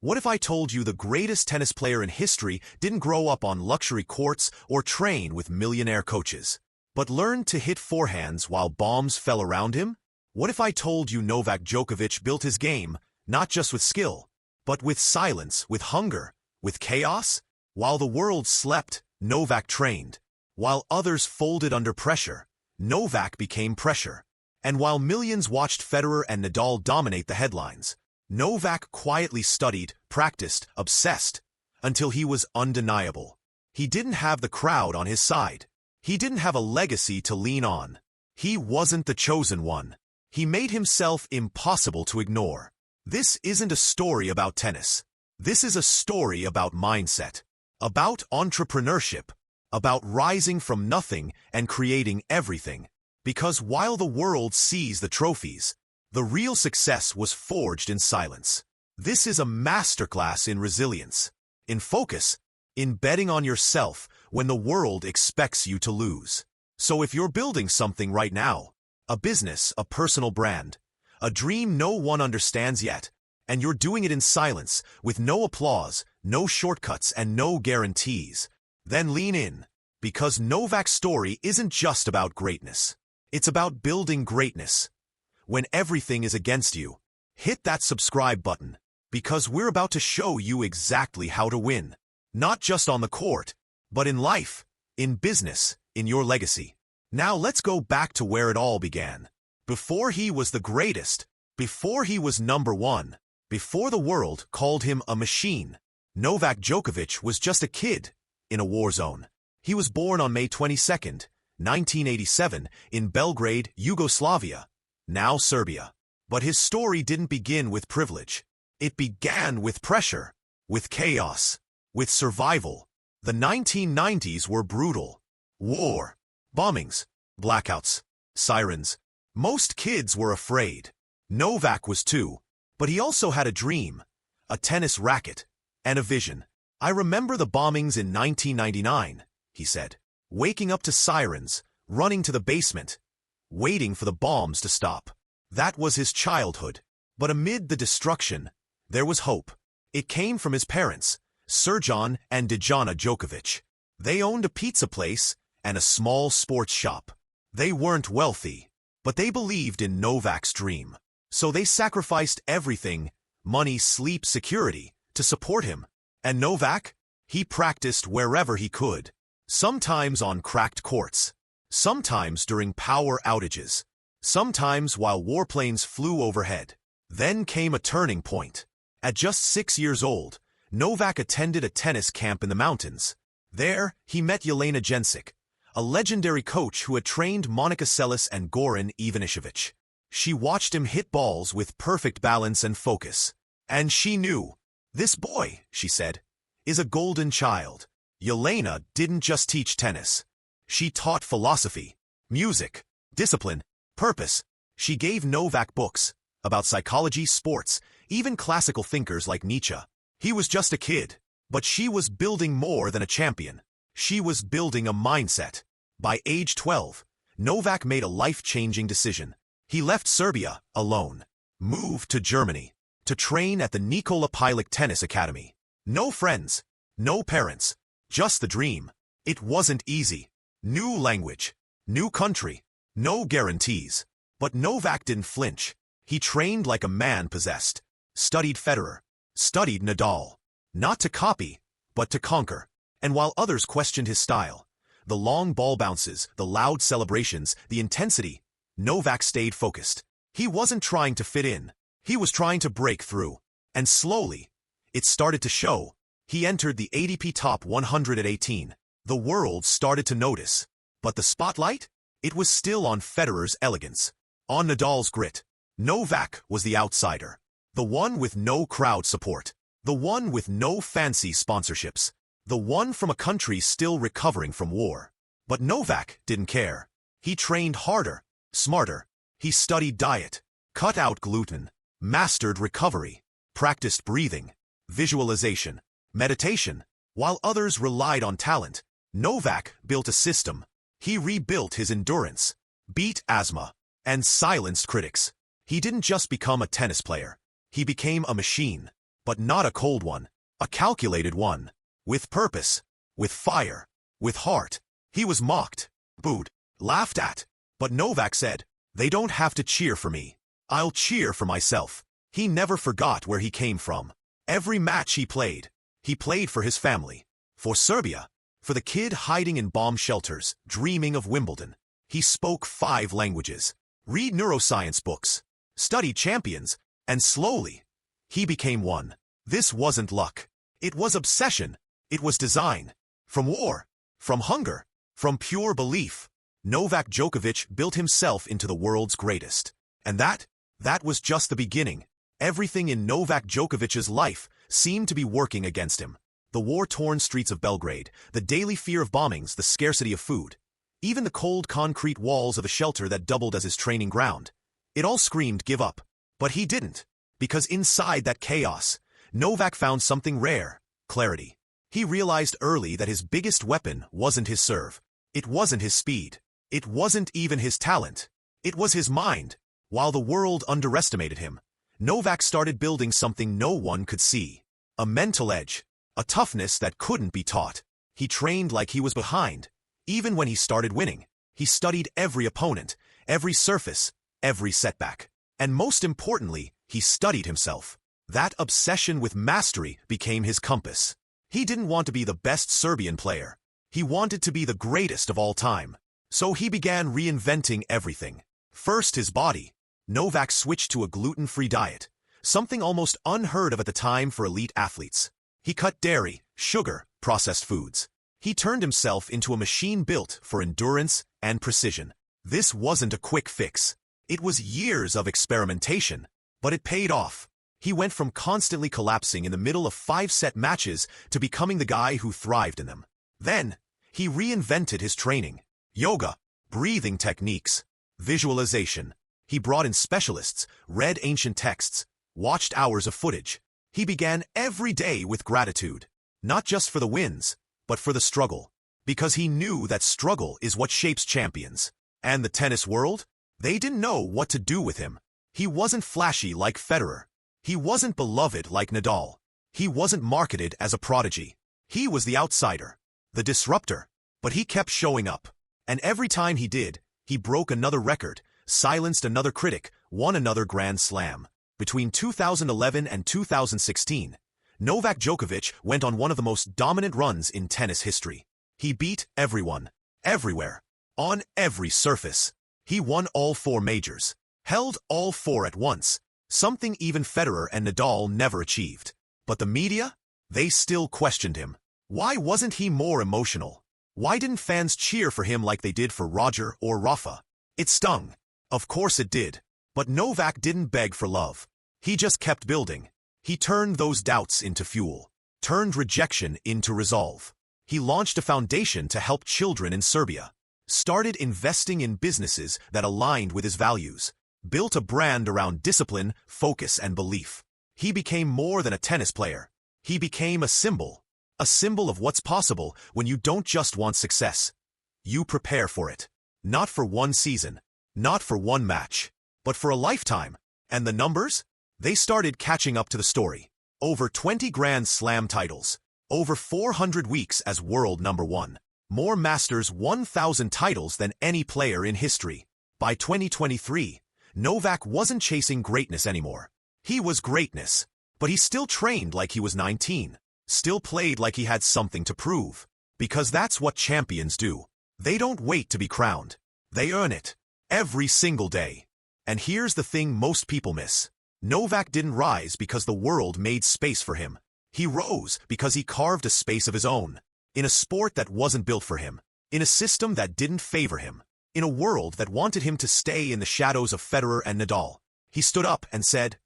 What if I told you the greatest tennis player in history didn't grow up on luxury courts or train with millionaire coaches, but learned to hit forehands while bombs fell around him? What if I told you Novak Djokovic built his game, not just with skill, but with silence, with hunger, with chaos? While the world slept, Novak trained. While others folded under pressure, Novak became pressure. And while millions watched Federer and Nadal dominate the headlines, Novak quietly studied, practiced, obsessed, until he was undeniable. He didn't have the crowd on his side. He didn't have a legacy to lean on. He wasn't the chosen one. He made himself impossible to ignore. This isn't a story about tennis. This is a story about mindset, about entrepreneurship, about rising from nothing and creating everything. Because while the world sees the trophies, the real success was forged in silence. This is a masterclass in resilience, in focus, in betting on yourself when the world expects you to lose. So if you're building something right now, a business, a personal brand, a dream no one understands yet, and you're doing it in silence, with no applause, no shortcuts, and no guarantees, then lean in, because Novak's story isn't just about greatness. It's about building greatness. When everything is against you, hit that subscribe button, because we're about to show you exactly how to win. Not just on the court, but in life, in business, in your legacy. Now let's go back to where it all began. Before he was the greatest, before he was number one, before the world called him a machine, Novak Djokovic was just a kid in a war zone. He was born on May 22nd, 1987, in Belgrade, Yugoslavia, now Serbia. But his story didn't begin with privilege. It began with pressure, with chaos, with survival. The 1990s were brutal. War, bombings, blackouts, sirens. Most kids were afraid. Novak was too, but he also had a dream, a tennis racket, and a vision. "I remember the bombings in 1999, he said, waking up to sirens, running to the basement, waiting for the bombs to stop. That was his childhood. But amid the destruction, there was hope. It came from his parents, Srđan and Dijana Djokovic. They owned a pizza place and a small sports shop. They weren't wealthy, but they believed in Novak's dream. So they sacrificed everything, money, sleep, security, to support him. And Novak? He practiced wherever he could. Sometimes on cracked courts. Sometimes during power outages. Sometimes while warplanes flew overhead. Then came a turning point. At just 6 years old, Novak attended a tennis camp in the mountains. There, he met Jelena Jenčić, a legendary coach who had trained Monica Seles and Goran Ivanišević. She watched him hit balls with perfect balance and focus. And she knew, "This boy," she said, "is a golden child." Jelena didn't just teach tennis. She taught philosophy, music, discipline, purpose. She gave Novak books about psychology, sports, even classical thinkers like Nietzsche. He was just a kid, but she was building more than a champion. She was building a mindset. By age 12, Novak made a life-changing decision. He left Serbia alone, moved to Germany, to train at the Nikola Pilic Tennis Academy. No friends, no parents, just the dream. It wasn't easy. New language, new country, no guarantees. But Novak didn't flinch. He trained like a man possessed, studied Federer, studied Nadal, not to copy, but to conquer. And while others questioned his style, the long ball bounces, the loud celebrations, the intensity, Novak stayed focused. He wasn't trying to fit in. He was trying to break through. And slowly, it started to show. He entered the ATP Top 100 at 18. The world started to notice. But the spotlight? It was still on Federer's elegance, on Nadal's grit. Novak was the outsider. The one with no crowd support. The one with no fancy sponsorships. The one from a country still recovering from war. But Novak didn't care. He trained harder, smarter. He studied diet, cut out gluten, mastered recovery, practiced breathing, visualization, meditation. While others relied on talent, Novak built a system. He rebuilt his endurance, beat asthma, and silenced critics. He didn't just become a tennis player. He became a machine. But not a cold one. A calculated one. With purpose. With fire. With heart. He was mocked. Booed. Laughed at. But Novak said, "They don't have to cheer for me. I'll cheer for myself." He never forgot where he came from. Every match he played for his family. For Serbia. For the kid hiding in bomb shelters, dreaming of Wimbledon. He spoke 5 languages. Read neuroscience books. Studied champions. And slowly, he became one. This wasn't luck. It was obsession. It was design. From war. From hunger. From pure belief. Novak Djokovic built himself into the world's greatest. And that was just the beginning. Everything in Novak Djokovic's life seemed to be working against him. The war-torn streets of Belgrade, the daily fear of bombings, the scarcity of food, even the cold concrete walls of a shelter that doubled as his training ground. It all screamed give up. But he didn't. Because inside that chaos, Novak found something rare: clarity. He realized early that his biggest weapon wasn't his serve. It wasn't his speed. It wasn't even his talent. It was his mind. While the world underestimated him, Novak started building something no one could see. A mental edge. A toughness that couldn't be taught. He trained like he was behind. Even when he started winning, he studied every opponent, every surface, every setback. And most importantly, he studied himself. That obsession with mastery became his compass. He didn't want to be the best Serbian player. He wanted to be the greatest of all time. So he began reinventing everything. First, his body. Novak switched to a gluten-free diet, something almost unheard of at the time for elite athletes. He cut dairy, sugar, processed foods. He turned himself into a machine built for endurance and precision. This wasn't a quick fix. It was years of experimentation, but it paid off. He went from constantly collapsing in the middle of 5-set matches to becoming the guy who thrived in them. Then, he reinvented his training. Yoga, breathing techniques, visualization. He brought in specialists, read ancient texts, watched hours of footage. He began every day with gratitude, not just for the wins, but for the struggle. Because he knew that struggle is what shapes champions. And the tennis world? They didn't know what to do with him. He wasn't flashy like Federer. He wasn't beloved like Nadal. He wasn't marketed as a prodigy. He was the outsider, the disruptor. But he kept showing up. And every time he did, he broke another record, silenced another critic, won another Grand Slam. Between 2011 and 2016, Novak Djokovic went on one of the most dominant runs in tennis history. He beat everyone, everywhere, on every surface. He won all 4 majors, held all 4 at once, something even Federer and Nadal never achieved. But the media? They still questioned him. Why wasn't he more emotional? Why didn't fans cheer for him like they did for Roger or Rafa? It stung. Of course it did. But Novak didn't beg for love. He just kept building. He turned those doubts into fuel, turned rejection into resolve. He launched a foundation to help children in Serbia, started investing in businesses that aligned with his values, built a brand around discipline, focus, and belief. He became more than a tennis player. He became a symbol of what's possible when you don't just want success. You prepare for it. Not for one season, not for one match, but for a lifetime. And the numbers? They started catching up to the story. Over 20 Grand Slam titles. Over 400 weeks as world #1. More Masters 1,000 titles than any player in history. By 2023, Novak wasn't chasing greatness anymore. He was greatness. But he still trained like he was 19. Still played like he had something to prove. Because that's what champions do. They don't wait to be crowned. They earn it. Every single day. And here's the thing most people miss. Novak didn't rise because the world made space for him. He rose because he carved a space of his own. In a sport that wasn't built for him. In a system that didn't favor him. In a world that wanted him to stay in the shadows of Federer and Nadal. He stood up and said,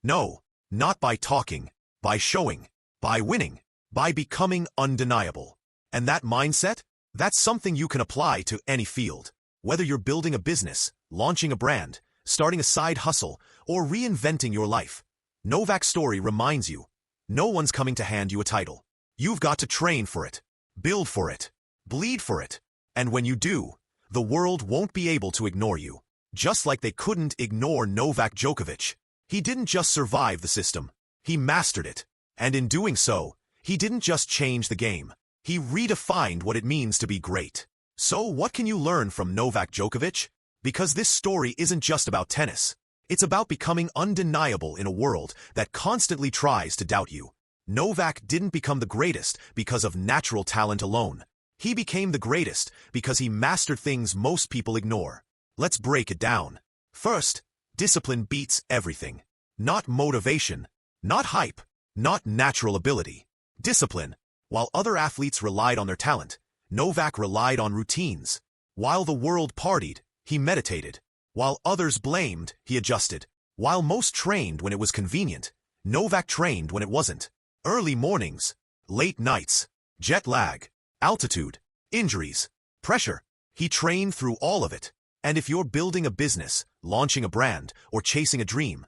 "No, not by talking, by showing, by winning, by becoming undeniable." And that mindset? That's something you can apply to any field. Whether you're building a business, launching a brand, starting a side hustle, or reinventing your life. Novak's story reminds you, no one's coming to hand you a title. You've got to train for it, build for it, bleed for it. And when you do, the world won't be able to ignore you. Just like they couldn't ignore Novak Djokovic. He didn't just survive the system. He mastered it. And in doing so, he didn't just change the game. He redefined what it means to be great. So what can you learn from Novak Djokovic? Because this story isn't just about tennis. It's about becoming undeniable in a world that constantly tries to doubt you. Novak didn't become the greatest because of natural talent alone. He became the greatest because he mastered things most people ignore. Let's break it down. First, discipline beats everything. Not motivation, not hype, not natural ability. Discipline. While other athletes relied on their talent, Novak relied on routines. While the world partied, he meditated. While others blamed, he adjusted. While most trained when it was convenient, Novak trained when it wasn't. Early mornings, late nights, jet lag, altitude, injuries, pressure. He trained through all of it. And if you're building a business, launching a brand, or chasing a dream,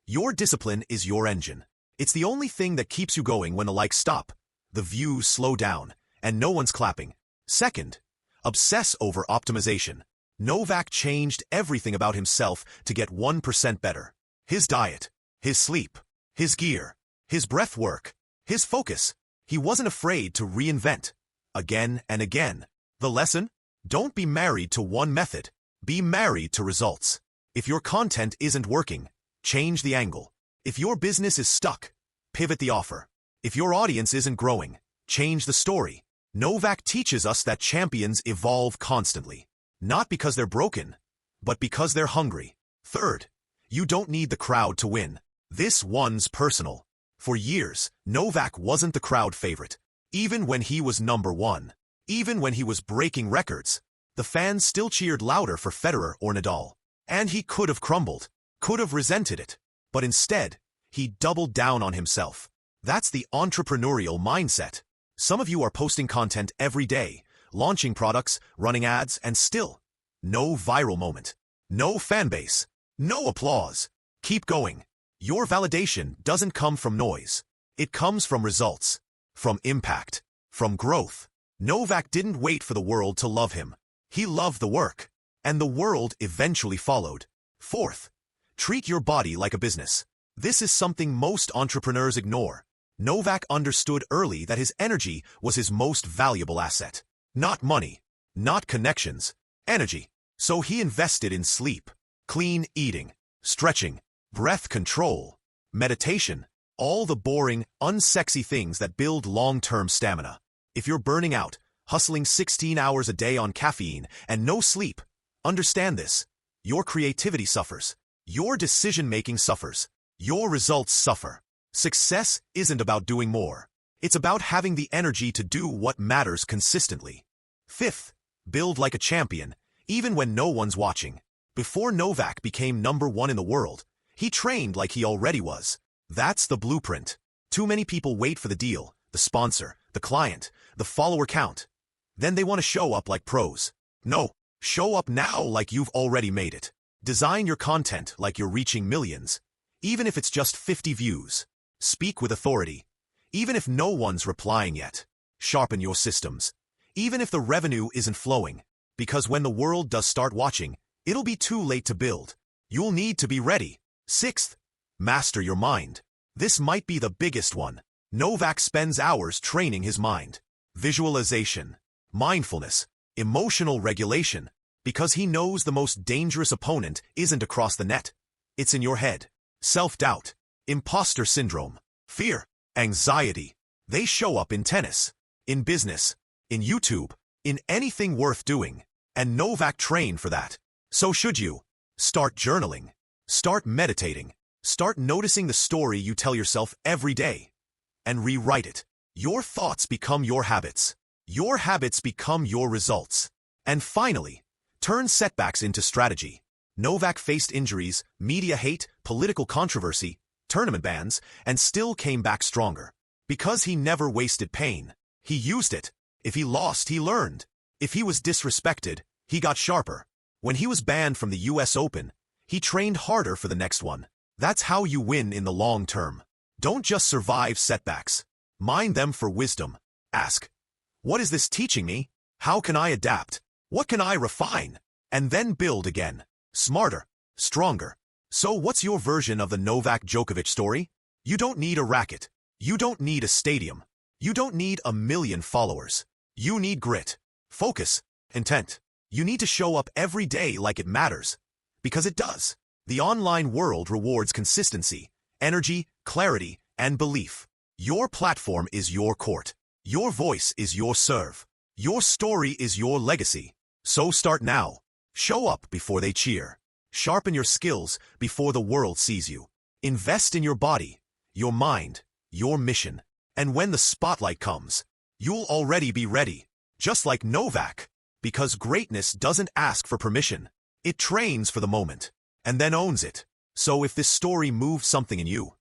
your discipline is your engine. It's the only thing that keeps you going when the lights stop, the views slow down, and no one's clapping. Second, obsess over optimization. Novak changed everything about himself to get 1% better. His diet, his sleep, his gear, his breath work, his focus. He wasn't afraid to reinvent. Again and again. The lesson? Don't be married to one method. Be married to results. If your content isn't working, change the angle. If your business is stuck, pivot the offer. If your audience isn't growing, change the story. Novak teaches us that champions evolve constantly. Not because they're broken, but because they're hungry. Third, you don't need the crowd to win. This one's personal. For years, Novak wasn't the crowd favorite. Even when he was number one, even when he was breaking records, the fans still cheered louder for Federer or Nadal. And he could have crumbled, could have resented it. But instead, he doubled down on himself. That's the entrepreneurial mindset. Some of you are posting content every day, launching products, running ads, and still, no viral moment, no fan base, no applause. Keep going. Your validation doesn't come from noise. It comes from results, from impact, from growth. Novak didn't wait for the world to love him. He loved the work, and the world eventually followed. Fourth, treat your body like a business. This is something most entrepreneurs ignore. Novak understood early that his energy was his most valuable asset. Not money, not connections, energy. So he invested in sleep, clean eating, stretching, breath control, meditation, all the boring, unsexy things that build long-term stamina. If you're burning out, hustling 16 hours a day on caffeine and no sleep, understand this. Your creativity suffers. Your decision-making suffers. Your results suffer. Success isn't about doing more. It's about having the energy to do what matters consistently. Fifth, build like a champion, even when no one's watching. Before Novak became number one in the world, he trained like he already was. That's the blueprint. Too many people wait for the deal, the sponsor, the client, the follower count. Then they want to show up like pros. No, show up now like you've already made it. Design your content like you're reaching millions, even if it's just 50 views. Speak with authority, even if no one's replying yet. Sharpen your systems, even if the revenue isn't flowing. Because when the world does start watching, it'll be too late to build. You'll need to be ready. Sixth, master your mind. This might be the biggest one. Novak spends hours training his mind. Visualization, mindfulness, emotional regulation. Because he knows the most dangerous opponent isn't across the net. It's in your head. Self-doubt, imposter syndrome, fear, anxiety. They show up in tennis, in business, in YouTube, in anything worth doing. And Novak trained for that. So should you. Start journaling. Start meditating. Start noticing the story you tell yourself every day. And rewrite it. Your thoughts become your habits. Your habits become your results. And finally, turn setbacks into strategy. Novak faced injuries, media hate, political controversy, tournament bans, and still came back stronger. Because he never wasted pain. He used it. If he lost, he learned. If he was disrespected, he got sharper. When he was banned from the US Open, he trained harder for the next one. That's how you win in the long term. Don't just survive setbacks. Mine them for wisdom. Ask, what is this teaching me? How can I adapt? What can I refine? And then build again. Smarter, stronger. So what's your version of the Novak Djokovic story? You don't need a racket. You don't need a stadium. You don't need a million followers. You need grit, focus, intent. You need to show up every day like it matters. Because it does. The online world rewards consistency, energy, clarity, and belief. Your platform is your court. Your voice is your serve. Your story is your legacy. So start now. Show up before they cheer. Sharpen your skills before the world sees you. Invest in your body, your mind, your mission. And when the spotlight comes, you'll already be ready. Just like Novak. Because greatness doesn't ask for permission. It trains for the moment. And then owns it. So if this story moves something in you,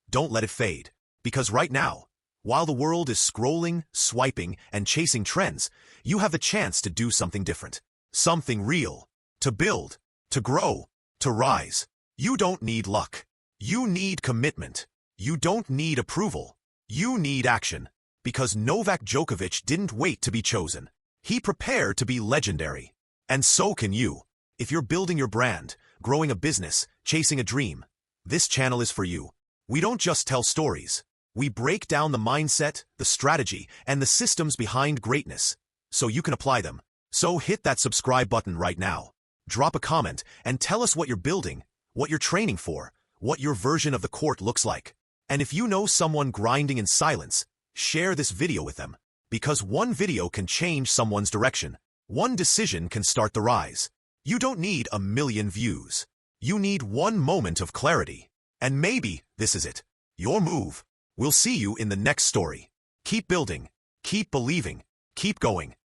don't let it fade. Because right now, while the world is scrolling, swiping, and chasing trends, you have the chance to do something different. Something real. To build. To grow. To rise. You don't need luck. You need commitment. You don't need approval. You need action. Because Novak Djokovic didn't wait to be chosen. He prepared to be legendary. And so can you. If you're building your brand, growing a business, chasing a dream, this channel is for you. We don't just tell stories. We break down the mindset, the strategy, and the systems behind greatness, so you can apply them. So hit that subscribe button right now. Drop a comment and tell us what you're building, what you're training for, what your version of the court looks like. And if you know someone grinding in silence, share this video with them. Because one video can change someone's direction. One decision can start the rise. You don't need a million views. You need one moment of clarity. And maybe this is it. Your move. We'll see you in the next story. Keep building. Keep believing. Keep going.